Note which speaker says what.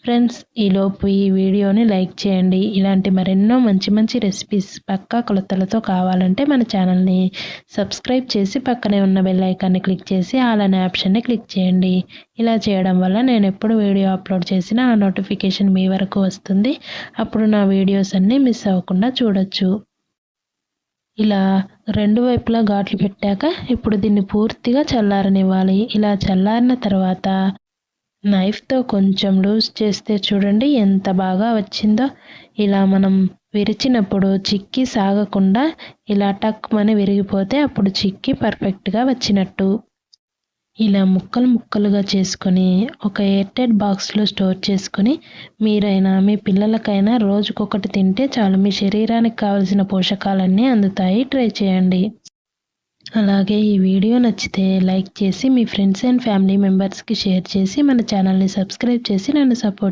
Speaker 1: Friends, ఈలోపు ఈ వీడియోని లైక్ చేయండి. ఇలాంటి మరెన్నో మంచి మంచి రెసిపీస్ పక్కా కొలతలతో కావాలంటే మన ఛానల్ని సబ్స్క్రైబ్ చేసి పక్కనే ఉన్న బెల్ ఐకాన్ని క్లిక్ చేసి ఆల్ అనే ఆప్షన్ని క్లిక్ చేయండి. ఇలా చేయడం వల్ల నేను ఎప్పుడు వీడియో అప్లోడ్ చేసినా ఆ నోటిఫికేషన్ మీ వరకు వస్తుంది. అప్పుడు నా వీడియోస్ అన్నీ మిస్ అవ్వకుండా చూడొచ్చు. ఇలా రెండు వైపులా ఘాట్లు పెట్టాక ఇప్పుడు దీన్ని పూర్తిగా చల్లారనివ్వాలి. ఇలా చల్లారిన తర్వాత నైఫ్తో కొంచెం లూజ్ చేస్తే చూడండి ఎంత బాగా వచ్చిందో. ఇలా మనం విరిచినప్పుడు చిక్కీ సాగకుండా ఇలా టక్మని విరిగిపోతే అప్పుడు చిక్కీ పర్ఫెక్ట్గా వచ్చినట్టు. ఇలా ముక్కలు ముక్కలుగా చేసుకొని ఒక ఎయిర్టైట్ బాక్స్లో స్టోర్ చేసుకొని మీరైనా మీ పిల్లలకైనా రోజుకొకటి తింటే చాలు, మీ శరీరానికి కావలసిన పోషకాలన్నీ అందుతాయి. ట్రై చేయండి. అలాగే ఈ వీడియో నచ్చితే లైక్ చేసి మీ ఫ్రెండ్స్ అండ్ ఫ్యామిలీ మెంబర్స్కి షేర్ చేసి మన ఛానల్ని సబ్స్క్రైబ్ చేసి నన్ను సపోర్ట్